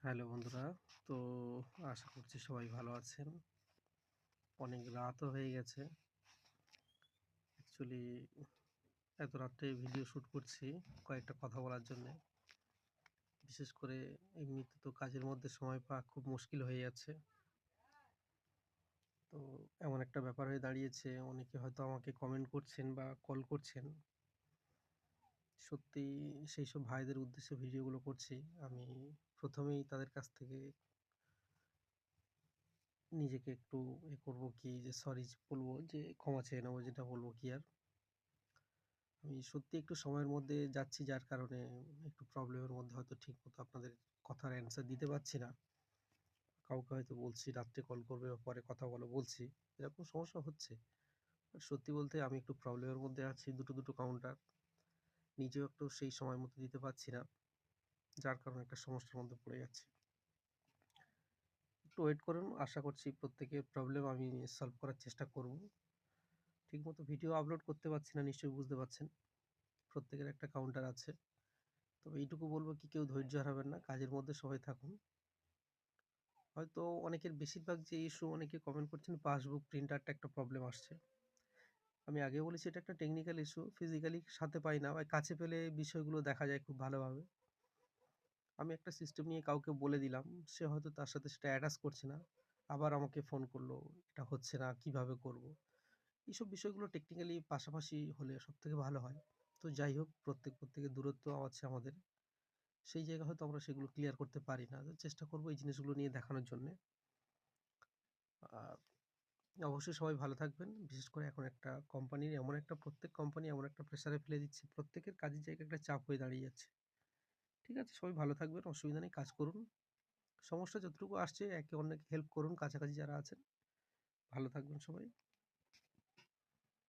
Hello বন্ধুরা, তো আশা করছি সবাই ভালো আছেন। অনেক রাতও হয়ে গেছে। অ্যাকচুয়ালি এত রাত্রে ভিডিও শ্যুট করছি কয়েকটা কথা বলার জন্যে। বিশেষ করে এমনিতে তো কাজের মধ্যে সময় পাওয়া খুব মুশকিল হয়ে যাচ্ছে। তো এমন একটা ব্যাপার হয়ে দাঁড়িয়েছে, অনেকে হয়তো আমাকে কমেন্ট করছেন বা কল করছেন। সত্যি সেইসব ভাইদের উদ্দেশ্যে ভিডিওগুলো করছি। আমি প্রথমেই তাদের কাছ থেকে নিজেকে একটু করব কি যে সরি বলব, যে ক্ষমা চেয়ে নেবো, যেটা বলব কি আর। আমি সত্যি একটু সময়ের মধ্যে যাচ্ছি, যার কারণে একটু প্রবলেমের মধ্যে হয়তো ঠিকমতো আপনাদের কথার অ্যান্সার দিতে পারছি না। কাউকে হয়তো বলছি রাত্রে কল করবে বা পরে কথা বলো বলছি, এরকম সমস্যা হচ্ছে। আর সত্যি বলতে আমি একটু প্রবলেমের মধ্যে আছি, দুটো কাউন্টার নিজেও একটু সেই সময় মতো দিতে পারছি না, যার কারণে একটা সমস্যার মধ্যে পড়ে যাচ্ছি। একটু ওয়েট করুন, আশা করছি প্রত্যেকের প্রবলেম আমি সলভ করার চেষ্টা করব। ঠিকমতো ভিডিও আপলোড করতে পারছি না, নিশ্চয়ই বুঝতে পারছেন। প্রত্যেকের একটা কাউন্টার আছে। তবে এইটুকু বলব কি, কেউ ধৈর্য হারাবেন না, কাজের মধ্যে সবাই থাকুন। হয়তো অনেকের বেশিরভাগ যে ইস্যু, অনেকে কমেন্ট করছেন পাসবুক প্রিন্টারটা একটা প্রবলেম আসছে। আমি আগেও বলেছি এটা একটা টেকনিক্যাল ইস্যু, ফিজিক্যালি সাথে পাই না বা কাছে পেলে বিষয়গুলো দেখা যায় খুব ভালোভাবে। আমি একটা সিস্টেম নিয়ে কাউকে বলে দিলাম, সে হয়তো তার সাথে সেটা অ্যাটাচ করছে না। আবার আমাকে ফোন করলো, এটা হচ্ছে না, কিভাবে করব? এইসব বিষয়গুলো টেকনিক্যালি পাশাপাশি হলে সবথেকে ভালো হয়। তো যাই হোক, প্রত্যেকের দূরত্ব আছে আমাদের। সেই জায়গায় হয়তো আমরা সেগুলো ক্লিয়ার করতে পারি না। তো চেষ্টা করব এই জিনিসগুলো নিয়ে দেখানোর জন্যে। আর অবশ্যই সবাই ভালো থাকবেন। বিশেষ করে এখন একটা কোম্পানির এমন একটা, প্রত্যেক কোম্পানি এমন একটা প্রেশারে ফেলে দিচ্ছে, প্রত্যেকের কাজের জায়গায় একটা চাপ হয়ে দাঁড়িয়ে যাচ্ছে। ঠিক আছে? সবাই ভালো থাকবেন, অসুবিধা নেই, কাজ করুন। সমস্যা যতটুকু আসছে একে অন্যকে হেল্প করুন, কাছাকাছি যারা আছেন। ভালো থাকবেন সবাই।